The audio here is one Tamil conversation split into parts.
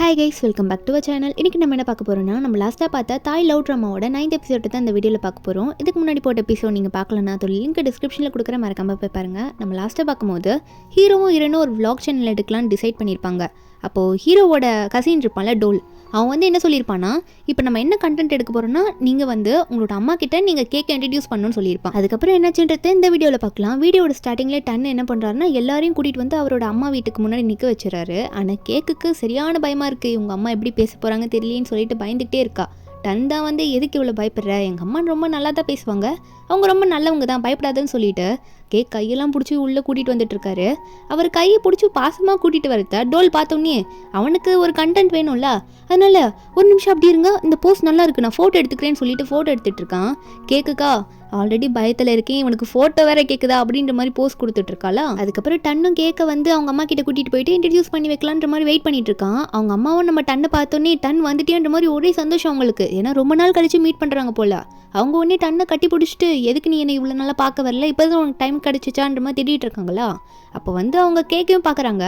Hi guys, welcome back to our channel. இன்றைக்கி நம்ம என்ன பார்க்க போகிறோம்னா, நம்ம லாஸ்ட்டாக பார்த்த தாய் லவ் ட்ராமாவோட 9th எபிசோடு தான் இந்த வீடியோவில் பார்க்க போகிறோம். இதுக்கு முன்னாடி போட்ட எபிசோட் நீங்கள் பார்க்கலன்னா அதோட லிங்க் டிஸ்கிரிப்ஷனில் கொடுக்குற மறக்காம போய் பாருங்கள். நம்ம லாஸ்ட்டாக பார்க்கும்போது ஹீரோவும் ஹீரோனும் ஒரு vlog சேனல் எடுக்கலான்னு டிசைட் பண்ணியிருப்பாங்க. அப்போது ஹீரோவோட கசின் இருப்பான்ல டோல், அவன் வந்து என்ன சொல்லியிருப்பான்னா, இப்போ நம்ம என்ன கண்டென்ட் எடுக்க போகிறோம்னா, நீங்கள் வந்து உங்களோட அம்மா கிட்ட நீங்கள் கேக்கை இன்ட்ரடியூஸ் பண்ணணும்னு சொல்லியிருப்பான். அதுக்கப்புறம் என்னாச்சுன்றது இந்த வீடியோவில் பார்க்கலாம். வீடியோட ஸ்டார்டிங்லேயே டன் என்ன பண்ணுறாருன்னா, எல்லாரையும் கூட்டிகிட்டு வந்து அவரோட அம்மா வீட்டுக்கு முன்னாடி நிற்க வச்சுறாரு. ஆனால் கேக்குக்கு சரியான பயமாக இருக்குது. இவங்க அம்மா எப்படி பேச போகிறாங்க தெரியலேன்னு சொல்லிட்டு பயந்துக்கிட்டே இருக்கா. டன் தான் வந்து எதுக்கு இவ்வளோ பயப்படுற, எங்கள் அம்மா ரொம்ப நல்லா தான் பேசுவாங்க, அவங்க ரொம்ப நல்லவங்க தான், பயப்படாதுன்னு சொல்லிட்டு கேக் கையெல்லாம் பிடிச்சி உள்ளே கூட்டிகிட்டு வந்துட்டு இருக்காரு. அவர் கையை பிடிச்சி பாசமாக கூட்டிகிட்டு வரத டோல் பார்த்தோன்னே அவனுக்கு ஒரு கண்டென்ட் வேணும்ல, அதனால ஒரு நிமிஷம் அப்படி இருங்க, இந்த போஸ்ட் நல்லா இருக்கு, நான் ஃபோட்டோ எடுத்துக்கிறேன்னு சொல்லிட்டு ஃபோட்டோ எடுத்துகிட்டு இருக்கான். கேக்குக்கா ஆல்ரெடி பயத்தில் இருக்கேன், இவனுக்கு ஃபோட்டோ வேற கேட்குதா அப்படின்ற மாதிரி போஸ்ட் கொடுத்துட்டு இருக்காளா. அதுக்கப்புறம் டன்னும் கேக்க வந்து அவங்க அம்மா கிட்ட கூட்டிகிட்டு போயிட்டு இன்ட்ரடியூஸ் பண்ணி வைக்கலான்ற மாதிரி வெயிட் பண்ணிட்டு இருக்கான். அவங்க அம்மாவும் நம்ம டன்னை பார்த்தோன்னே டன் வந்துட்டேன்ற மாதிரி ஒரே சந்தோஷம் அவங்களுக்கு. ஏன்னா ரொம்ப நாள் கழிச்சு மீட் பண்ணுறாங்க போல. அவங்க உடனே டன்னை கட்டி பிடிச்சிட்டு, எதுக்கு நீ என்னை இவ்வளோ நல்லா பார்க்க வரல, இப்போ தான் உனக்கு டைம் கிடச்சிச்சான்ற மாதிரி திட்டிகிட்டு இருக்காங்களா. அப்போ வந்து அவங்க கேக்கையும் பார்க்குறாங்க.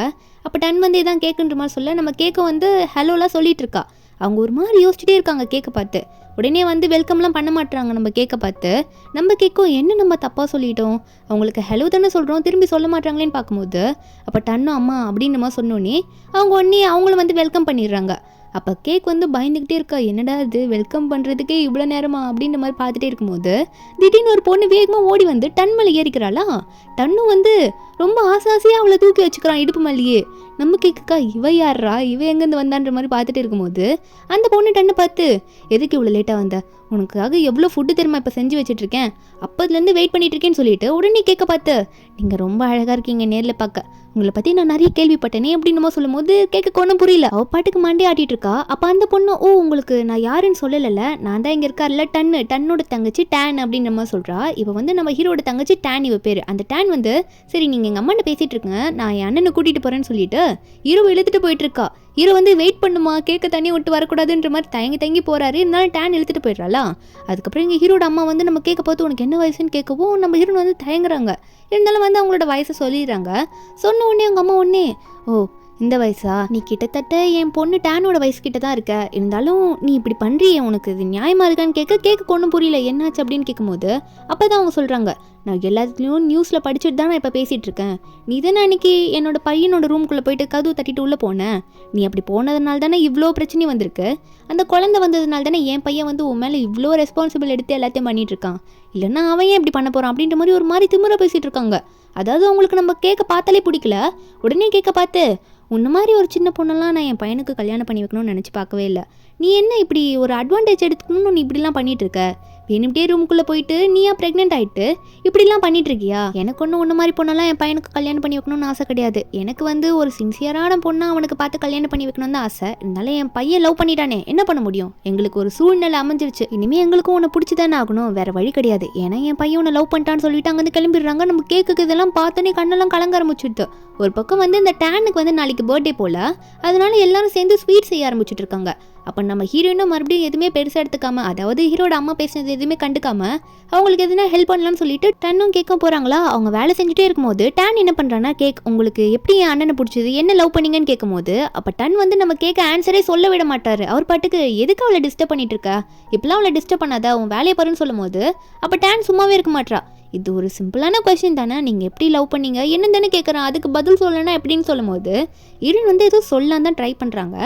அப்போ டன் வந்து இதான் கேக்குன்ற மாதிரி சொல்ல, நம்ம கேக்கை வந்து ஹலோலாம் சொல்லிட்டு இருக்கா. அவங்க ஒரு மாதிரி யோசிச்சுட்டே இருக்காங்க கேக்கை பார்த்து. உடனே வந்து வெல்கம்லாம் பண்ண மாட்டுறாங்க நம்ம கேக்கை பார்த்து. நம்ம கேட்கும் என்ன நம்ம தப்பாக சொல்லிட்டோம், அவங்களுக்கு ஹலோ தானே சொல்கிறோம், திரும்பி சொல்ல மாட்டாங்களேன்னு பார்க்கும்போது அப்போ டன்னும் அம்மா அப்படின்னு நம்ம சொன்னோன்னே அவங்க உடனே அவங்களும் வந்து வெல்கம் பண்ணிடுறாங்க. அப்போ கேக் வந்து பயந்துக்கிட்டே இருக்கா, என்னடா இது வெல்கம் பண்ணுறதுக்கே இவ்வளோ நேரமா அப்படின்ற மாதிரி பார்த்துட்டே இருக்கும்போது திடீர்னு ஒரு பொண்ணு வேகமாக ஓடி வந்து டன் மேலே ஏறிக்கிறாளா. டன்னும் வந்து ரொம்ப ஆசாசியாக அவளை தூக்கி வச்சுக்கிறான் இடுப்பு மேலேயே. நம்ம கேக்குக்கா இவ யாரா, இவ எங்கேருந்து வந்தான்ற மாதிரி பார்த்துட்டு இருக்கும்போது அந்த பொண்ணு டன்னு பார்த்து, எதுக்கு இவ்வளோ லேட்டாக வந்த, உனக்காக எவ்வளோ ஃபுட்டு தெரியுமா இப்போ செஞ்சு வச்சுட்ருக்கேன், அப்போதுலேருந்து வெயிட் பண்ணிட்டு இருக்கேன்னு சொல்லிட்டு உடனே கேட்க பார்த்து, நீங்கள் ரொம்ப அழகாக இருக்கீங்க நேரில் பார்க்க, உங்களை பற்றி நான் நிறைய கேள்விப்பட்டேனே அப்படின்னு சொல்லும் போது கேட்க ஒன்றும் புரியல. அவள் பாட்டுக்கு மண்டே ஆட்டிட்டு இருக்கா. அப்போ அந்த பொண்ணு, ஓ உங்களுக்கு நான் யாருன்னு சொல்லலைல்ல, நான் தான் இங்கே இருக்கார்ல டன்னோட தங்கச்சி டேன் அப்படின்னு நம்ம சொல்கிறா. இப்போ வந்து நம்ம ஹீரோட தங்கச்சி டேன் இவ பேர். அந்த டேன் வந்து, சரி நீங்கள் எங்கள் அம்மாட்ட பேசிகிட்டு இருக்கங்க, நான் என் அண்ணனை கூட்டிகிட்டு போகிறேன்னு சொல்லிட்டு ஹீரோ இழுத்துட்டு போயிட்டு இருக்கா. ஹீரோ வந்து வெயிட் பண்ணுமா, கேட்க தண்ணி விட்டு வரக்கூடாதுன்ற மாதிரி தயங்கி போகிறாரு. இருந்தாலும் டேன் இழுத்துட்டு போயிடுறாளா. அதுக்கப்புறம் எங்கள் ஹீரோட அம்மா வந்து நம்ம கேட்க பார்த்து, உனக்கு என்ன வயசுன்னு கேட்கவும் நம்ம ஹீரோன் வந்து தயங்குறாங்க. இருந்தாலும் வந்து அவங்களோட வயசை சொல்லிடுறாங்க. சொன்ன உடனே அவங்க அம்மா உடனே, ஓ இந்த வயசா, நீ கிட்டத்தட்ட என் பொண்ணு டேனோட வயசு கிட்ட தான் இருக்க, இருந்தாலும் நீ இப்படி பண்ணுறியே, உனக்கு இது நியாயமாக இருக்கான்னு கேட்க ஒன்றும் புரியல, என்னாச்சு அப்படின்னு கேட்கும்போது அப்போ தான் அவங்க சொல்கிறாங்க, நான் எல்லாத்துலேயும் நியூஸில் படிச்சுட்டு தான் நான் இப்போ பேசிகிட்டு இருக்கேன், நீ தானே அன்றைக்கி என்னோட பையனோட ரூம்குள்ளே போயிட்டு கதவு தட்டிட்டு உள்ளே போனேன், நீ அப்படி போனதுனால தானே இவ்வளோ பிரச்சனை வந்திருக்கு, அந்த குழந்தை வந்ததுனால தானே என் பையன் வந்து உன் மேலே இவ்வளோ ரெஸ்பான்சிபிள் எடுத்து எல்லாத்தையும் பண்ணிகிட்டு இருக்கான், இல்லைன்னா அவன் ஏன் இப்படி பண்ண போகிறான் அப்படின்ற மாதிரி ஒரு மாதிரி திமிர பேசிகிட்டு இருக்காங்க. அதாவது அவங்களுக்கு நம்ம கேட்க பார்த்தாலே பிடிக்கல. உடனே கேட்க பார்த்து, உன்ன மாதிரி ஒரு சின்ன பொண்ணெல்லாம் நான் என் பையனுக்கு கல்யாணம் பண்ணி வைக்கணும்னு நினச்சி பார்க்கவே இல்லை, நீ என்ன இப்படி ஒரு அட்வான்டேஜ் எடுத்துக்கணும்னு நீ இப்படிலாம் பண்ணிட்டு இருக்க, வேணும்ட்டே ரூமுக்குள்ளே போயிட்டு நீயா ப்ரெக்னென்ட் ஆகிட்டு இப்படிலாம் பண்ணிட்டு இருக்கியா, எனக்கு ஒன்றும் ஒன்று மாதிரி பொண்ணெல்லாம் என் பையனுக்கு கல்யாணம் பண்ணி வைக்கணும்னு ஆசை கிடையாது, எனக்கு வந்து ஒரு சின்சியரான பொண்ணை அவனுக்கு பார்த்து கல்யாணம் பண்ணி வைக்கணும்னு தான் ஆசை, இருந்தாலும் என் பையன் லவ் பண்ணிட்டானே என்ன பண்ண முடியும், எங்களுக்கு ஒரு சூழ்நிலை அமைஞ்சிருச்சு, இனிமேல் எங்களுக்கும் உன்னை பிடிச்சி தானே ஆகணும், வேற வழி கிடையாது, ஏன்னா என் பையன் உன்னை லவ் பண்ணிட்டான்னு சொல்லிட்டு அங்கேருந்து கிளம்பிடுறாங்க. நம்ம கேக்குக்கு இதெல்லாம் பார்த்தோன்னே கண்ணெல்லாம் கலங்க ஆரம்பிச்சுட்டு, ஒரு பக்கம் வந்து இந்த டேனுக்கு வந்து நாளைக்கு பர்த்டே போல், அதனால எல்லாரும் சேர்ந்து ஸ்வீட் செய்ய ஆரம்பிச்சுட்டு இருக்காங்க. அப்போ நம்ம ஹீரோயினும் மறுபடியும் எதுவுமே பெருசாக எடுத்துக்காம, அதாவது ஹீரோட அம்மா பேசினது எதுவுமே கண்டுக்காம அவங்களுக்கு எதுனா ஹெல்ப் பண்ணலாம்னு சொல்லிட்டு டன்னும் கேட்க போகிறாங்களா. அவங்க வேலை செஞ்சுட்டே இருக்கும்போது டன் என்ன பண்ணுறான்னா, கேக் உங்களுக்கு எப்படி என் அண்ணனை பிடிச்சது, என்ன லவ் பண்ணீங்கன்னு கேட்கும்போது அப்போ டன் வந்து நம்ம கேட்க ஆன்சரே சொல்ல விட மாட்டார். அவர் பாட்டுக்கு, எதுக்கு அவளை டிஸ்டர்ப் பண்ணிட்டு இருக்கா, இப்பெல்லாம் அவளை டிஸ்டர்ப் பண்ணாத, உன் வேலையை பாருன்னு சொல்லும் போது அப்போ டன் சும்மாவே இருக்க மாட்டா. இது ஒரு சிம்பிளான கொஸ்டின் தானே, நீங்கள் எப்படி லவ் பண்ணீங்க என்ன தானே கேட்குறான், அதுக்கு பதில் சொல்லணும்னா எப்படின்னு சொல்லும் போது ஹீரோன் வந்து ஏதோ சொல்லலாம் தான் ட்ரை பண்ணுறாங்க.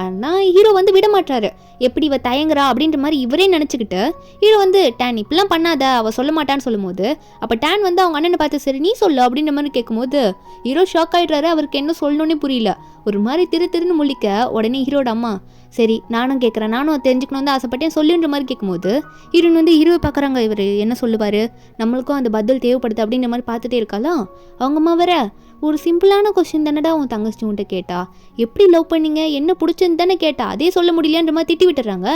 ஆனால் ஹீரோ வந்து விட மாட்டாரு. எப்படி இவ தயங்குறா அப்படின்ற மாதிரி இவரே நினச்சிக்கிட்டு ஹீரோ வந்து, டேன் இப்படிலாம் பண்ணாத, அவள் சொல்ல மாட்டான்னு சொல்லும் போது அப்போ டேன் வந்து அவங்க அண்ணனை பார்த்து, சரி நீ சொல்லு அப்படின்ற மாதிரி கேட்கும்போது ஹீரோ ஷாக் ஆகிடுறாரு. அவருக்கு என்ன சொல்லணும்னே புரியல. ஒரு மாதிரி திருன்னு முழிக்க உடனே ஹீரோட அம்மா, சரி நானும் கேட்குறேன், நானும் தெரிஞ்சுக்கணும் தான் ஆசைப்பட்டேன் சொல்லுன்ற மாதிரி கேட்கும்போது ஹீரோன் வந்து ஹீரோவை பார்க்குறாங்க, இவர் என்ன சொல்லுவார், நம்மளுக்கும் அந்த பதில் தேவைப்படுது அப்படின்ற மாதிரி பார்த்துட்டே இருக்காலாம். அவங்க அம்மா வேற, ஒரு சிம்பிளான கொஸ்டின் தானடா உன் தங்கச்சி உன்ட்ட கேட்டா, எப்படி லவ் பண்ணீங்க என்ன பிடிச்சது தானே கேட்டா, அதே சொல்ல முடியலன்ற மாதிரி திட்டி விட்டுறாங்க.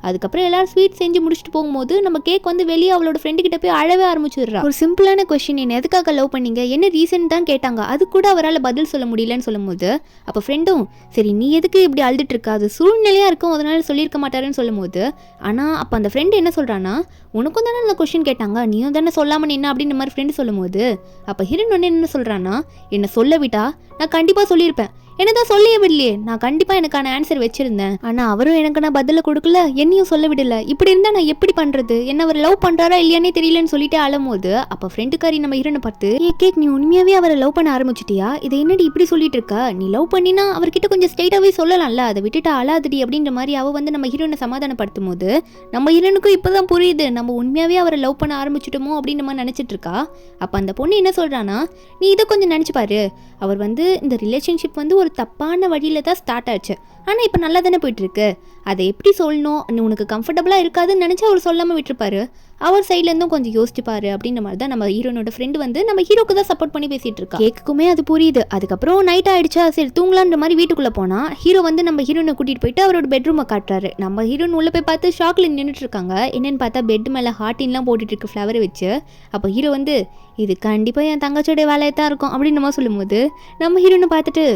அதுக்கப்புறம் எல்லாரும் ஸ்வீட் செஞ்சு முடிச்சுட்டு போகும்போது நம்ம கேக் வந்து வெளியே அவளோட ஃப்ரெண்டு கிட்ட போய் அழவே ஆரம்பிச்சிடுறா. ஒரு சிம்பிளான கொஸ்டின், என்ன எதுக்காக லவ் பண்ணீங்க என்ன ரீசன் தான் கேட்டாங்க, அது கூட அவரால் பதில் சொல்ல முடியலன்னு சொல்லும் போது அப்போ ஃப்ரெண்டும், சரி நீ எதுக்கு இப்படி அழுதுட்டு இருக்கா, அது சூழ்நிலையாக இருக்கும் அதனால சொல்லியிருக்க மாட்டாருன்னு சொல்லும் போது ஆனால் அப்போ அந்த ஃப்ரெண்டு என்ன சொல்கிறான்னா, உனக்கும் தானே அந்த கொஸ்டின் கேட்டாங்க, நீயும் தானே சொல்லாமல் என்ன அப்படின்ற மாதிரி ஃப்ரெண்டு சொல்லும் போது அப்போ ஹீரோன் ஒன்று என்ன சொல்கிறான்னா, என்னை சொல்ல விட்டா நான் கண்டிப்பாக சொல்லியிருப்பேன், என்னதான் சொல்லவே விடலையே, நான் கண்டிப்பா எனக்கான ஆன்சர் வச்சிருந்தேன், ஆனா அவரும் எனக்கு நான் பதில கொடுக்கல, என்னையும் சொல்ல விடல, இப்படி இருந்தா நான் எப்படி பண்றது, என்ன அவர் லவ் பண்றாரா இல்லையானே தெரியலன்னு சொல்லிட்டு அழும்போது அப்ப ஃப்ரெண்டுக்காரி நம்ம ஹீரோனை பார்த்து, ஏ கேக், நீ உண்மையாவே அவரை லவ் பண்ண ஆரம்பிச்சிட்டியா, இதை என்னடி இப்படி சொல்லிட்டு இருக்கா, நீ லவ் பண்ணினா அவர்கிட்ட கொஞ்சம் ஸ்ட்ரைட்டாவே சொல்லலாம்ல, அதை விட்டுட்டு அழாதடி அப்படின்ற மாதிரி அவ வந்து நம்ம ஹீரோனை சமாதானப்படுத்தும் போது நம்ம ஹீரோனுக்கும் இப்பதான் புரியுது நம்ம உண்மையாவே அவரை லவ் பண்ண ஆரம்பிச்சிட்டோமோ அப்படின்னு நம்ம நினைச்சிட்டு இருக்கா. அப்ப அந்த பொண்ணு என்ன சொல்றானா, நீ இதை கொஞ்சம் நினைச்சு பாரு, அவர் வந்து இந்த ரிலேஷன்ஷிப் வந்து ஒரு தப்பான வழியில தான் ஸ்டார்ட் ஆச்சு, ஆனால் இப்போ நல்லா தானே போயிட்டுருக்கு, அதை எப்படி சொல்லணும், உனக்கு கம்ஃபர்டபுளாக இருக்காதுன்னு நினச்சா அவர் சொல்லாமல் விட்டுருப்பாரு, அவர் சைட்லேருந்தும் கொஞ்சம் யோசிச்சுப்பாரு அப்படின்ற மாதிரி தான் நம்ம ஹீரோனோட ஃப்ரெண்டு வந்து நம்ம ஹீரோக்கு தான் சப்போர்ட் பண்ணி பேசிகிட்டு இருக்கா. கேக்குமே அது புரியுது. அதுக்கப்புறம் நைட் ஆயிடுச்சா, சரி தூங்கலான்ற மாதிரி வீட்டுக்குள்ளே போனால் ஹீரோ வந்து நம்ம ஹீரோனை கூட்டிகிட்டு போயிட்டு அவரோட பெட்ரூமை காட்டுறாரு. நம்ம ஹீரோன் உள்ளே போய் பார்த்து ஷாக்கில் நின்றுட்டு இருக்காங்க. என்னென்னு பார்த்தா பெட் மேலே ஹார்டின்லாம் போட்டுட்டு இருக்கு ஃப்ளவரை வச்சு. அப்போ ஹீரோ வந்து இது கண்டிப்பாக என் தங்கச்சியோடைய வேலையை தான் இருக்கும் அப்படின்னு நம்ம சொல்லும்போது நம்ம ஹீரோனை பார்த்துட்டு,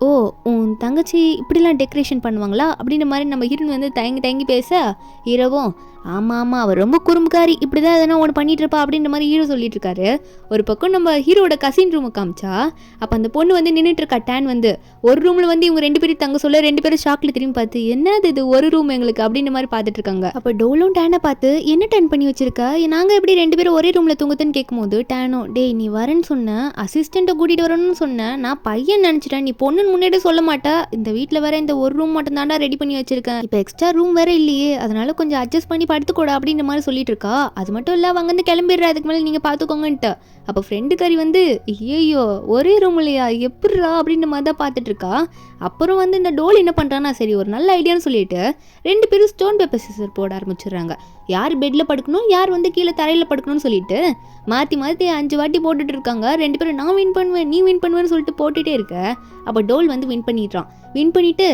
ஓ உன் தங்கச்சி இப்படிலாம் டெக்கரேஷன் பண்ணுவாங்களா அப்படின்ற மாதிரி நம்ம ஹீரோன் வந்து தயங்கி தயங்கி பேச, ஹீரோவும் ஆமாம் ஆமாம் அவர் ரொம்ப குறும்புக்காரி, இப்படி தான் எதனா ஒன்று பண்ணிட்டு இருப்பா அப்படின்ற மாதிரி ஹீரோ சொல்லிட்டு இருக்காரு. ஒரு பக்கம் நம்ம ஹீரோட கசின் ரூமை காமிச்சா அப்போ அந்த பொண்ணு வந்து நின்றுட்டு இருக்கா. டேன் வந்து ஒரு ரூமில் வந்து இவங்க 2 பேரும் தங்க சொல்ல 2 பேரும் ஷாக்கில் திரும்பி பார்த்து, என்னது இது ஒரு ரூம் எங்களுக்கு அப்படின்ற மாதிரி பார்த்துட்டு இருக்காங்க. அப்போ டோலும் டேனை பார்த்து, என்ன டேன் பண்ணி வச்சிருக்க, நாங்கள் எப்படி 2 பேரும் ஒரே ரூமில் தூங்குதுன்னு கேட்கும்போது டேனோ, டேய் நீ வரேன்னு சொன்னேன், அசிஸ்டண்ட்டை கூட்டிகிட்டு வரணும்னு சொன்னேன், நான் பையன் நினச்சிட்டேன், நீ பொண்ணுன்னு முன்னாடி சொல்ல மாட்டா, இந்த வீட்டில் வேற இந்த ஒரு ரூம் மட்டும் தாண்டா ரெடி பண்ணி வச்சிருக்கேன், இப்போ எக்ஸ்ட்ரா ரூம் வேற இல்லையே, அதனால கொஞ்சம் அட்ஜஸ்ட் பண்ணி படுத்துக்கூட அப்படின்ற மாதிரி சொல்லிட்டு இருக்கா. அது மட்டும் இல்லை அவங்க வந்து கிளம்பிடுற, அதுக்கு மேலே நீங்கள் பார்த்துக்கோங்கன்ட்டு. அப்போ ஃப்ரெண்டுக்காரி வந்து ஐயோ ஒரே ரூம் இல்லையா எப்படிரா அப்படின்ற மாதிரி தான் பார்த்துட்டு இருக்கா. அப்புறம் வந்து இந்த டோல் என்ன பண்ணுறான்னா, சரி ஒரு நல்ல ஐடியான்னு சொல்லிட்டு 2 பேரும் ஸ்டோன் பேப்பர் சிசர் போட ஆரம்பிச்சிடுறாங்க. யார் பெட்டில் படுக்கணும் யார் வந்து கீழே தரையில் படுக்கணும்னு சொல்லிட்டு மாற்றி மாற்றி 5 வாட்டி போட்டுட்டு இருக்காங்க. 2 பேரும் நான் வின் பண்ணுவேன் நீ வின் பண்ணுவேன்னு சொல்லிட்டு போட்டுகிட்டே இருக்க. அப்போ டோல் வந்து வின் பண்ணிடுறான். வின் பண்ணிவிட்டு,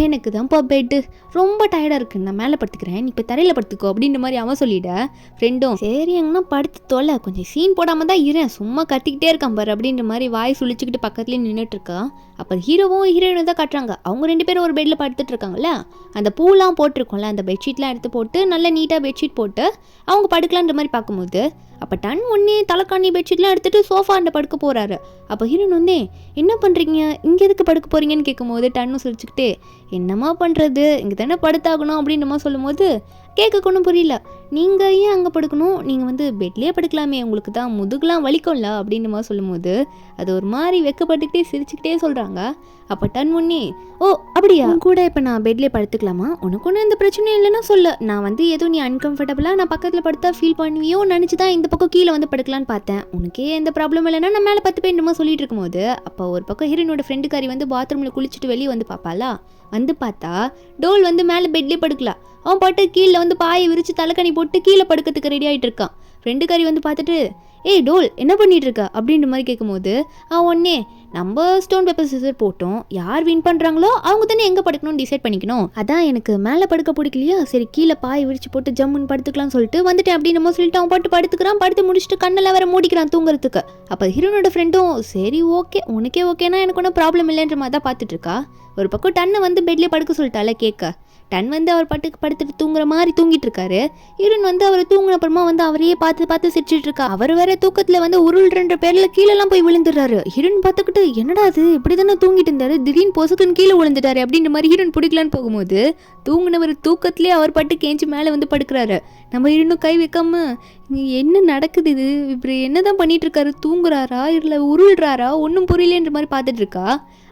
எனக்கு தான்ப்பா பெட்டு ரொம்ப டயர்டாக இருக்குது, நான் மேலே படுத்துக்கிறேன், நீ இப்போ தரையில் படுத்துக்கோ அப்படின்ற மாதிரி அவன் சொல்லிவிட, ஃப்ரெண்டும் சரி எங்கன்னா படுத்து தொலை, கொஞ்சம் சீன் போடாமல் தான் இருேன், சும்மா கத்திக்கிட்டே இருக்கான் பாரு அப்படின்ற மாதிரி வாய் சுழிச்சுக்கிட்டு பக்கத்துலேயே நின்றுட்டு இருக்கா. அப்போ ஹீரோவும் ஹீரோயினும் தான் காட்டுறாங்க. அவங்க 2 பேரும் ஒரு பெட்டில் படுத்துட்டு இருக்காங்கல்ல, அந்த பூலாம் போட்டிருக்கோம்ல, அந்த பெட்ஷீட்லாம் எடுத்து போட்டு நல்ல நீட்டாக பெட்ஷீட் போட்டு அவங்க படுக்கலான்ற மாதிரி பார்க்கும்போது அப்போ டன் ஒன்னே தலைக்காணி பெட்ஷீட்லாம் எடுத்துகிட்டு சோஃபாண்ட படுக்க போகிறாரு. அப்போ ஹீரோன் வந்து என்ன பண்ணுறீங்க, இங்கே எதுக்கு படுக்க போகிறீங்கன்னு கேட்கும்போது டன்னு சொல்லிச்சுக்கிட்டே, என்னம்மா பண்ணுறது இங்கே தானே படுத்தாகணும் அப்படின்றமா சொல்லும்போது கேட்க ஒன்றும் புரியல, நீங்கள் ஏன் அங்கே படுக்கணும், நீங்கள் வந்து பெட்லேயே படுக்கலாமே, உங்களுக்கு தான் முதுகுலாம் வலிக்கும்ல அப்படின்ற மாதிரி சொல்லும்போது அது ஒரு மாதிரி வெக்கப்பட்டுக்கிட்டே சிரிச்சுக்கிட்டே சொல்கிறாங்க. அப்போ டன் ஒன்னே, ஓ அப்படியா கூட இப்போ நான் பெட்லேயே படுத்துக்கலாமா, உனக்கு ஒன்றும் எந்த பிரச்சனையும் இல்லைன்னா சொல்லு, நான் வந்து எதுவும் நீ அன்கம்ஃபர்டபுளாக நான் பக்கத்தில் படுத்தா ஃபீல் பண்ணுவியோ நினச்சி தான் இந்த பக்கம் கீழே வந்து படுக்கலான்னு பார்த்தேன், உனக்கே எந்த ப்ராப்ளம் இல்லைன்னா நான் மேலே 10 பேர் என்னமோ சொல்லிட்டு இருக்கும்போது அப்போ ஒரு பக்கம் ஹீரோனோட ஃப்ரெண்டுக்காரி வந்து பாத்ரூமில் குளிச்சுட்டு வெளியே வந்து பார்ப்பாளா. வந்து பார்த்தா டோல் வந்து மேலே பெட்லேயே படுக்கலாம், அவன் பாட்டு கீழே வந்து பாயை விரித்து தலைக்கணி போட்டு கீழே படுக்கிறதுக்கு ரெடி ஆகிட்டு இருக்கான். ஃப்ரெண்டுக்காரி வந்து பார்த்துட்டு, ஏய் டோல் என்ன பண்ணிட்டு இருக்கா அப்படின்ற மாதிரி கேட்கும்போது அவன் ஒன்னே, நம்ம ஸ்டோன் பேப்பர் சிசர் போட்டோம், யார் வின் பண்ணுறாங்களோ அவங்க தானே எங்கே படுக்கணும்னு டிசைட் பண்ணிக்கணும், அதான் எனக்கு மேலே படுக்க பிடிக்கலையா, சரி கீழே பாயை விரிச்சு போட்டு ஜம்முன்னு படுத்துக்கலாம்னு சொல்லிட்டு வந்துட்டேன் அப்படின்னு நம்ம சொல்லிட்டு அவன் பாட்டு படுத்துக்கிறான். படுத்து முடிச்சுட்டு கண்ணெல்லாம் வேற மூடிக்கிறான் தூங்குறதுக்கு. அப்போ ஹீரோனோட ஃப்ரெண்டும் சரி ஓகே உனக்கே ஓகேனா எனக்கு ஒன்றும் ப்ராப்ளம் இல்லைன்ற மாதிரி தான் பார்த்துட்டு இருக்கா. ஒரு பக்கம் டன்னை வந்து பெட்லேயே படுக்க சொல்லிட்டால கேட்க, டன் வந்து அவர் பாட்டுக்கு படுத்துட்டு தூங்குற மாதிரி தூங்கிட்டு இருக்காரு. ஹீரோன் வந்து அவர் தூங்கின அப்புறமா வந்து அவரையே பார்த்து பார்த்து சிரிச்சிட்டு இருக்கா. அவர் வேற தூக்கத்துல வந்து உருள்ன்ற பேர்ல கீழெல்லாம் போய் விழுந்துடுறாரு. ஹீரோன் பார்த்துக்கிட்டு என்னடா அது இப்படி தானே தூங்கிட்டு இருந்தாரு, திடீர்னு பொசுக்குன்னு கீழே விழுந்துட்டாரு அப்படின்ற மாதிரி ஹீரோன் பிடிக்கலான்னு போகும்போது தூங்கினவர் தூக்கத்திலே அவர் பாட்டு கேஞ்சி மேலே வந்து படுக்கிறாரு. நம்ம ஹீரோனும் கை வைக்காம என்ன நடக்குது இது, இப்படி என்னதான் பண்ணிட்டு இருக்காரு, தூங்குறாரா இல்லை உருள்றாரா ஒன்றும் புரியலன்ற மாதிரி பார்த்துட்டு இருக்கா.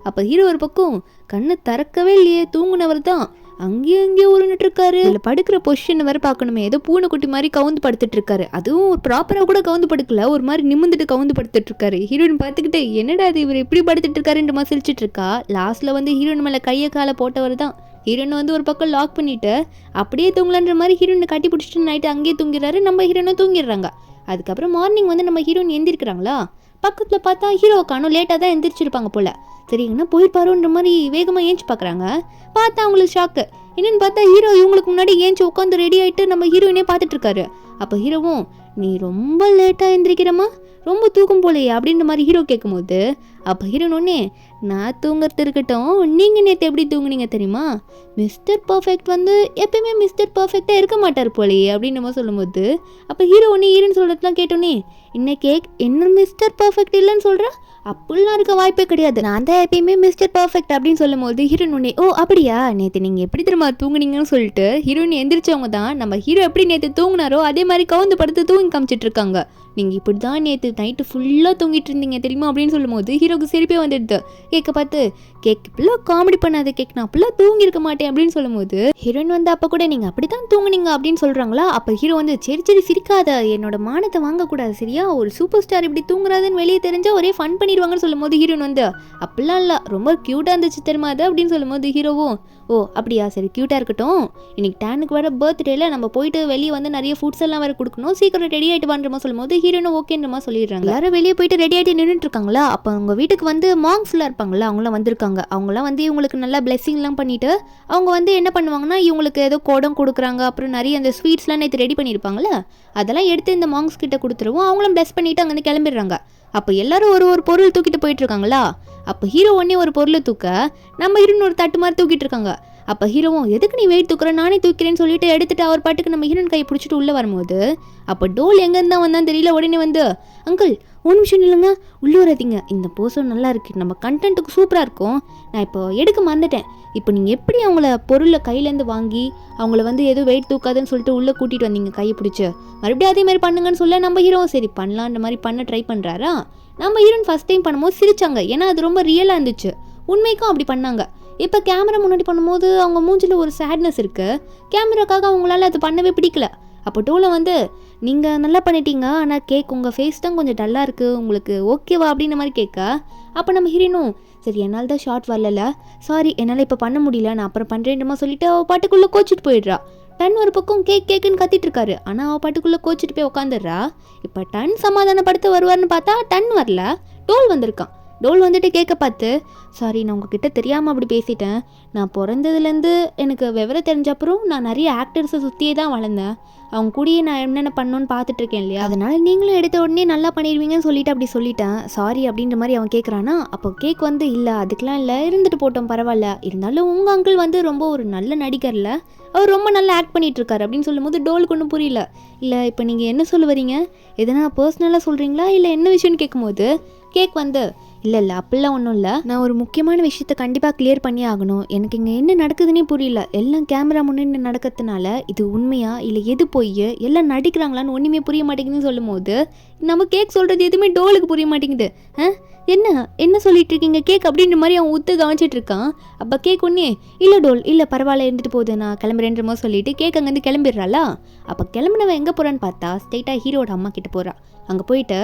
அப்போ ஹீரோ ஒரு பக்கம் கண்ணை திறக்கவே இல்லையே, தூங்குனவர் தான் அங்கேயும் இங்கேயும் உருண்டுட்டு இருக்காரு. இதில் படுக்கிற பொசிஷன் வேறு பார்க்கணுமே, ஏதோ பூனைக்குட்டி மாதிரி கவுந்து படுத்துட்டு இருக்காரு. அதுவும் ஒரு ப்ராப்பராக கூட கவுந்து படுக்கல, ஒரு மாதிரி நிமிந்துட்டு கவுந்து படுத்துட்டு இருக்காரு. ஹீரோயின் பார்த்துக்கிட்டு என்னடா அது இவர் எப்படி படுத்துட்டு இருக்காருன்ற மாதிரி சிரிச்சிட்டு இருக்கா. லாஸ்ட்ல வந்து ஹீரோயின் மேலே கையை காலை போட்டவர் தான். ஹீரோனை வந்து ஒரு பக்கம் லாக் பண்ணிட்டு அப்படியே தூங்கலான்ற மாதிரி ஹீரோனை கட்டி பிடிச்சிட்டு நைட்டு அங்கேயே தூங்கிடுறாரு. நம்ம ஹீரோனும் தூங்கிடுறாங்க. அதுக்கப்புறம் மார்னிங் வந்து நம்ம ஹீரோயின் எந்திரிக்கிறாங்களா, பக்கத்தில் பார்த்தா ஹீரோ காணும், லேட்டாக தான் எந்திரிச்சிருப்பாங்க போல். சரி என்ன போயிருப்பாரோன்ற மாதிரி வேகமாக ஏஞ்சி பார்க்குறாங்க. பார்த்தா அவங்களுக்கு ஷாக்கு. என்னென்னு பார்த்தா ஹீரோ இவங்களுக்கு முன்னாடி ஏஞ்சி உட்காந்து ரெடி ஆகிட்டு நம்ம ஹீரோயினே பார்த்துட்டு இருக்காரு. அப்போ ஹீரோவும் நீ ரொம்ப லேட்டாக எந்திரிக்கிறமா, ரொம்ப தூக்கம் போலையே அப்படின்ற மாதிரி ஹீரோ கேட்கும்போது அப்போ ஹீரோனே நான் தூங்குறது இருக்கட்டும், நீங்கள் நேற்று எப்படி தூங்குனீங்க தெரியுமா? மிஸ்டர் பர்ஃபெக்ட் வந்து எப்பயுமே மிஸ்டர் பர்ஃபெக்டாக இருக்க மாட்டார் போலையே அப்படின்னு நம்ம சொல்லும்போது, அப்போ ஹீரோனே ஈரன் சொல்கிறதுலாம் கேட்டோன்னே, என்ன கேக் என்ன மிஸ்டர் பர்ஃபெக்ட் இல்லைன்னு சொல்கிறேன், அப்படிலாம் இருக்க வாய்ப்பே கிடையாது, நான் தான் எப்பயுமே மிஸ்டர் பர்ஃபெக்ட் அப்படின்னு சொல்லும் போது ஹீரோனே ஓ அப்படியா, நேற்று நீங்கள் எப்படி தெரியுமா தூங்குனீங்கன்னு சொல்லிட்டு ஹீரோயின் எந்திரிச்சவங்க தான் நம்ம ஹீரோ எப்படி நேற்று தூங்கினாரோ அதே மாதிரி கவுந்து படுத்து தூங்கி காமிச்சிட்டு இருக்காங்க. நீங்கள் இப்படி தான் நேற்று நைட்டு ஃபுல்லாக தூங்கிட்டு இருந்தீங்க தெரியுமா அப்படின்னு சொல்லும்போது ஹீரோக்கு சிரிப்பே வந்துடுது. கேட்க பார்த்து கேக் இப்படிலாம் காமெடி பண்ணாத கேக், நான் அப்படிலாம் தூங்கியிருக்க மாட்டேன் அப்படின்னு சொல்லும்போது ஹீரோயின் வந்து அப்போ கூட நீங்கள் அப்படி தான் தூங்குனீங்க அப்படின்னு சொல்கிறாங்களா. அப்போ ஹீரோ வந்து சரி சரி சிரிக்காத, என்னோட மானத்தை வாங்கக்கூடாது சரியா, ஒரு சூப்பர் ஸ்டார் இப்படி தூங்குறாதுன்னு வெளியே தெரிஞ்சால் ஒரே ஃபன் பண்ணிடுவாங்கன்னு சொல்லும்போது ஹீரோயின் வந்து அப்படிலாம் இல்லை ரொம்ப க்யூட்டாக இருந்துச்சு தெரியுமா அது அப்படின்னு சொல்லும்போது ஹீரோவும் ஓ அப்படியா சரி க்யூட்டாக இருக்கட்டும், இன்னைக்கு டேனுக்கு வர பர்த்டேல நம்ம போயிட்டு வெளியே வந்து நிறைய ஃபுட்ஸ் எல்லாம் வேறு கொடுக்கணும், சீக்கிரம் ரெடி ஆகிட்டு வான்றமா சொல்லும்போது ஹீரோனும் ஓகேன்றமா சொல்லிடுறாங்க. எல்லாரும் வெளியே போயிட்டு ரெடி ஆகிட்டு நின்றுட்டு இருக்காங்களா. அப்போ அவங்க வீட்டுக்கு வந்து மாங்ஸ்லாம் இருப்பாங்களா அவங்களாம் வந்திருக்காங்க. அவங்களாம் வந்து இவங்களுக்கு நல்லா பிளெஸிங்லாம் பண்ணிட்டு அவங்க வந்து என்ன பண்ணுவாங்கன்னா இவங்களுக்கு ஏதோ குடம் கொடுக்குறாங்க, அப்புறம் நிறைய அந்த ஸ்வீட்ஸ்லாம் நேற்று ரெடி பண்ணியிருப்பாங்களே அதெல்லாம் எடுத்து இந்த மாங்ஸ் கிட்ட கொடுத்துருவோம், அவங்களும் பிளெஸ் பண்ணிட்டு அங்கேருந்து கிளம்பிடுறாங்க. அப்போ எல்லாரும் ஒரு பொருள் தூக்கிட்டு போயிட்டு இருக்காங்களா. அப்போ ஹீரோ ஒன்னே ஒரு பொருளை தூக்க நம்ம ஹீரோன்னு ஒரு தட்டு மாதிரி தூக்கிட்டு இருக்காங்க. அப்போ ஹீரோவும் எதுக்கு நீ வெயிட் தூக்குற, நானே தூக்கிறேன்னு சொல்லிட்டு எடுத்துட்டு அவர் பாட்டுக்கு நம்ம ஹீரோயின் கையை பிடிச்சிட்டு உள்ளே வரும்போது அப்போ டோல் எங்கேருந்து தான் வந்தான்னு தெரியல. உடனே வந்து அங்கிள் ஒரு நிமிஷம் இல்லைங்க உள்ளே வராதீங்க, இந்த போஸ்டர் நல்லா இருக்குது, நம்ம கண்டென்ட்டுக்கு சூப்பராக இருக்கும், நான் இப்போ எடுக்க மறந்துட்டேன், இப்போ நீங்கள் எப்படி அவங்கள பொருளை கையிலேருந்து வாங்கி அவங்கள வந்து எதுவும் வெயிட் தூக்காதுன்னு சொல்லிட்டு உள்ளே கூட்டிகிட்டு வந்தீங்க கையை பிடிச்சி, மறுபடியும் அதே மாதிரி பண்ணுங்கன்னு சொல்ல நம்ம ஹீரோ சரி பண்ணலான்ற மாதிரி பண்ண ட்ரை பண்ணுறாரா. நம்ம ஹீரோயின் ஃபஸ்ட் டைம் பண்ணும்போது சிரிச்சாங்க, ஏன்னா அது ரொம்ப ரியலாக இருந்துச்சு, உண்மைக்கும் அப்படி பண்ணாங்க. இப்போ கேமரா முன்னாடி பண்ணும்போது அவங்க மூஞ்சில் ஒரு சேட்னஸ் இருக்குது, கேமராக்காக அவங்களால அது பண்ணவே பிடிக்கல. அப்போ டோலை வந்து நீங்கள் நல்லா பண்ணிட்டீங்க, ஆனால் கேக் உங்கள் ஃபேஸ் தான் கொஞ்சம் டல்லாக இருக்குது, உங்களுக்கு ஓகேவா அப்படின்ற மாதிரி கேட்க அப்போ நம்ம ஹீரோனும் சரி என்னால் தான் ஷார்ட் வரல சாரி என்னால் இப்போ பண்ண முடியல, நான் அப்புறம் பண்ணுறேன்றமா சொல்லிட்டு அவள் பாட்டுக்குள்ளே கோச்சிட்டு போயிடுறா. டன் ஒரு பக்கம் கேக்குன்னு கத்திட்டு இருக்காரு, ஆனால் அவள் பாட்டுக்குள்ளே கோச்சிட்டு போய் உட்காந்துடுறா. இப்போ டன் சமாதானப்படுத்த வருவார்னு பார்த்தா டன் வரல, டோல் வந்திருக்கான். டோல் வந்துட்டு கேட்க பார்த்து சாரி நான் உங்ககிட்ட தெரியாமல் அப்படி பேசிட்டேன், நான் பிறந்ததுலேருந்து எனக்கு விவரம் தெரிஞ்சப்பறம் நான் நிறைய ஆக்டர்ஸை சுற்றியே தான் வளர்ந்தேன், அவங்க கூடயே நான் என்னென்ன பண்ணணும்னு பார்த்துட்டு இருக்கேன் இல்லையா, அதனால் நீங்களும் எடுத்த உடனே நல்லா பண்ணிடுவீங்கன்னு சொல்லிட்டு அப்படி சொல்லிட்டேன் சாரி அப்படின்ற மாதிரி அவன் கேட்குறானா. அப்போ கேக் வந்து இல்லை அதுக்கெலாம் இல்லை இருந்துட்டு போட்டோம் பரவாயில்ல, இருந்தாலும் உங்கள் அங்கிள் வந்து ரொம்ப ஒரு நல்ல நடிகரில் அவர் ரொம்ப நல்லா ஆக்ட் பண்ணிகிட்டு இருக்காரு அப்படின்னு சொல்லும்போது டோலுக்கு ஒன்றும் புரியல. இல்லை இப்போ நீங்கள் என்ன சொல்ல வரீங்க, எதனா பர்சனலாக சொல்கிறீங்களா இல்லை என்ன விஷயம்னு கேட்கும்போது கேக் வந்து இல்லை அப்படிலாம் ஒன்றும் இல்லை, நான் ஒரு முக்கியமான விஷயத்த கண்டிப்பாக கிளியர் பண்ணி ஆகணும், எனக்கு இங்கே என்ன நடக்குதுன்னே புரியல, எல்லாம் கேமரா முன்னாடி நடக்கிறதுனால இது உண்மையா இல்லை எது போய் எல்லாம் நடிக்கிறாங்களான்னு ஒன்றுமே புரிய மாட்டேங்குதுன்னு சொல்லும் போது நம்ம கேக் சொல்கிறது எதுவுமே டோலுக்கு புரிய மாட்டேங்குது. என்ன சொல்லிட்டு இருக்கீங்க கேக் அப்படின்ற மாதிரி அவன் ஊத்து கவனிச்சிட்டு இருக்கான். அப்போ கேக் ஒன்னே இல்லை டோல் இல்லை பரவாயில்ல இருந்துட்டு போகுது நான் கிளம்புறேன்ற மாதிரி சொல்லிட்டு கேக் அங்கேருந்து கிளம்பிடுறாளா. அப்போ கிளம்புனவன் எங்கே போகிறான்னு பார்த்தா ஸ்ட்ரெயிட்டாக ஹீரோட அம்மா கிட்ட போகிறா. அங்கே போயிட்டு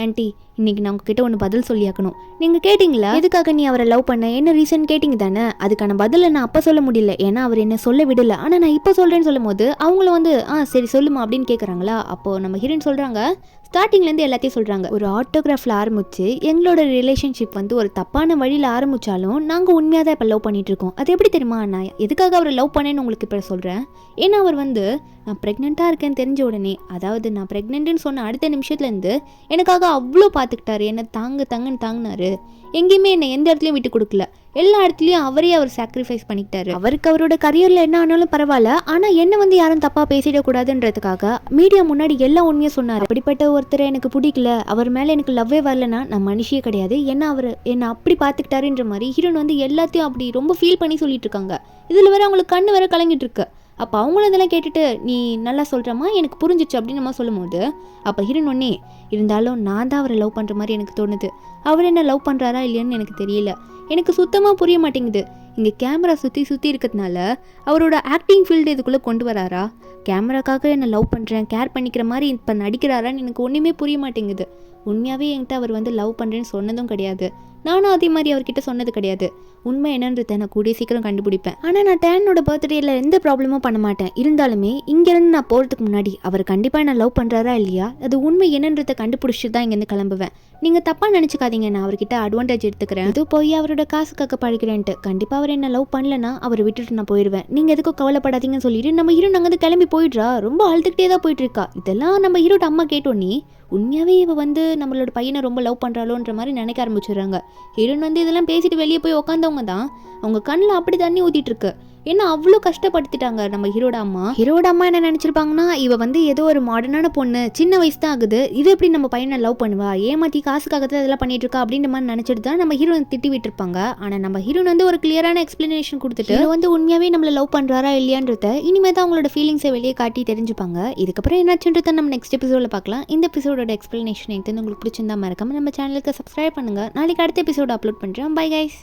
ஆன்ட்டி இன்றைக்கி நான் உங்ககிட்ட ஒன்று பதில் சொல்லியாக்கணும், நீங்கள் கேட்டிங்களா எதுக்காக நீ அவரை லவ் பண்ண என்ன ரீசன் கேட்டிங்க தானே, அதுக்கான பதிலை நான் அப்போ சொல்ல முடியல ஏன்னா அவர் என்ன சொல்ல விடலை, ஆனால் நான் இப்போ சொல்கிறேன்னு சொல்லும் போது அவங்கள வந்து சரி சொல்லுமா அப்படின்னு கேட்குறாங்களா. அப்போது நம்ம ஹீரோயின் சொல்கிறாங்க ஸ்டார்டிங்லேருந்து எல்லாத்தையும் சொல்கிறாங்க, ஒரு ஆட்டோகிராஃபில் ஆரம்பித்து எங்களோட ரிலேஷன்ஷிப் வந்து ஒரு தப்பான வழியில் ஆரம்பித்தாலும் நாங்கள் உண்மையாக தான் இப்போ லவ் பண்ணிகிட்ருக்கோம், அது எப்படி தெரியுமா, நான் எதுக்காக அவரை லவ் பண்ணேன்னு உங்களுக்கு இப்போ சொல்கிறேன், ஏன்னா அவர் வந்து நான் ப்ரெக்னெண்ட்டாக இருக்கேன்னு தெரிஞ்ச உடனே அதாவது நான் ப்ரெக்னென்ட்டுன்னு சொன்ன அடுத்த நிமிஷத்துலேருந்து எனக்காக அவ்வளோ பார்த்துக்கிட்டாரு, என்னை தாங்கன்னு தாங்கினாரு, எங்கேயுமே என்னை எந்த இடத்துலையும் விட்டு கொடுக்கல, எல்லா இடத்துலையும் அவர் சாக்ரிஃபைஸ் பண்ணிக்கிட்டாரு, அவருக்கு அவரோட கரியரில் என்ன ஆனாலும் பரவாயில்ல ஆனால் என்னை வந்து யாரும் தப்பாக பேசிடக்கூடாதுன்றதுக்காக மீடியா முன்னாடி எல்லாம் உண்மையாக சொன்னார். அப்படிப்பட்ட ஒருத்தரை எனக்கு பிடிக்கல, அவர் மேலே எனக்கு லவ்வே வரலன்னா நான் மனுஷியே கிடையாது, ஏன்னா அவர் என்னை அப்படி பார்த்துக்கிட்டாருன்ற மாதிரி ஹீரோன் வந்து எல்லாத்தையும் அப்படி ரொம்ப ஃபீல் பண்ணி சொல்லிட்டு இருக்காங்க. இதில் வேற அவங்களுக்கு கண்ணு வேற கலங்கிட்டு இருக்கு. அப்போ அவங்களும் இதெல்லாம் கேட்டுட்டு நீ நல்லா சொல்கிறமா எனக்கு புரிஞ்சிச்சு அப்படின்னு நம்ம சொல்லும் போது அப்போ ஹீரோன் ஒன்னே இருந்தாலும் நான் தான் அவரை லவ் பண்ணுற மாதிரி எனக்கு தோணுது, அவர் என்ன லவ் பண்ணுறாரா இல்லையான்னு எனக்கு தெரியல, எனக்கு சுத்தமாக புரிய மாட்டேங்குது, இங்கே கேமரா சுற்றி இருக்கிறதுனால அவரோட ஆக்டிங் ஃபீல்டு இதுக்குள்ளே கொண்டு வராரா, கேமராக்காக என்னை லவ் பண்ணுறேன் கேர் பண்ணிக்கிற மாதிரி இப்போ நடிக்கிறாரான்னு எனக்கு ஒன்றுமே புரிய மாட்டேங்குது, உண்மையாகவே என்கிட்ட அவர் வந்து லவ் பண்ணுறேன்னு சொன்னதும் கிடையாது, நானும் அதே மாதிரி அவர்கிட்ட சொன்னது கிடையாது, உண்மை என்னன்றதை நான் கூடிய சீக்கிரம் கண்டுபிடிப்பேன், ஆனால் நான் டேனோட பர்த்டேயில் எந்த ப்ராப்ளமும் பண்ண மாட்டேன், இருந்தாலுமே இங்கேருந்து நான் போகிறதுக்கு முன்னாடி அவர் கண்டிப்பாக என்ன லவ் பண்ணுறாரா இல்லையா அது உண்மை என்னன்றதை கண்டுபிடிச்சிட்டு தான் இங்கேருந்து கிளம்புவேன், நீங்கள் தப்பாக நினச்சிக்காதீங்க நான் அவர்கிட்ட அட்வான்டேஜ் எடுத்துக்கிறேன், இது போய் அவரோட காசுக்காக பழகிறேன்ட்டு கண்டிப்பாக அவர் என்ன லவ் பண்ணலன்னா அவரை விட்டுட்டு நான் போயிடுவேன், நீங்கள் எதுக்கும் கவலைப்படாதீங்கன்னு சொல்லிட்டு நம்ம ஹீரோ அங்கே கிளம்பி போயிடுறா, ரொம்ப அழுதுகிட்டே தான் போயிட்டு இருக்கா. இதெல்லாம் நம்ம ஹீரோட அம்மா கேட்டோன்னே உண்மையாகவே இவ வந்து நம்மளோட பையனை ரொம்ப லவ் பண்ணுறாளோன்ற மாதிரி நினைக்க ஆரம்பிச்சிடுறாங்க. ஹீரோயின் வந்து இதெல்லாம் பேசிட்டு வெளியே போய் உட்காந்தவங்க தான் அவங்க கண்ணில் அப்படி தண்ணி ஊற்றிட்டு இருக்கு. ஏன்னா அவ்வளோ கஷ்டப்படுத்திட்டாங்க நம்ம ஹீரோட அம்மா என்ன நினச்சிருப்பாங்கன்னா, இவ வந்து ஏதோ ஒரு மாடர்னான பொண்ணு, சின்ன வயசு தான் ஆகுது, இது எப்படி நம்ம பையனை லவ் பண்ணுவா, ஏமாற்றி காசுக்காகத்தான் இதெல்லாம் பண்ணிட்டு இருக்கா அப்படின்ற மாதிரி நினச்சிட்டு தான் நம்ம ஹீரோயின் திட்டி விட்டுருப்பாங்க. ஆனால் நம்ம ஹீரோயின் வந்து ஒரு கிளியரான எக்ஸ்பிளனேஷன் கொடுத்துட்டு வந்து உண்மையாகவே நம்மளை லவ் பண்ணுறாரா இல்லையான்றத இனிமேல் தான் அவங்களோட ஃபீலிங்ஸை வெளியே காட்டி தெரிஞ்சுப்பாங்க. இதுக்கப்புறம் என்னாச்சுன்றதை நம்ம நெக்ஸ்ட் எபிசோடில் பார்க்கலாம். இந்த எபிசோடோட எக்ஸ்பிளனேஷன் எனக்கு உங்களுக்கு பிடிச்சிருந்தா மறக்காம நம்ம சேனலுக்கு சப்ஸ்கிரைப் பண்ணுங்கள். நாளைக்கு அடுத்த எபிசோட அப்லோட் பண்ணுறேன். Bye guys.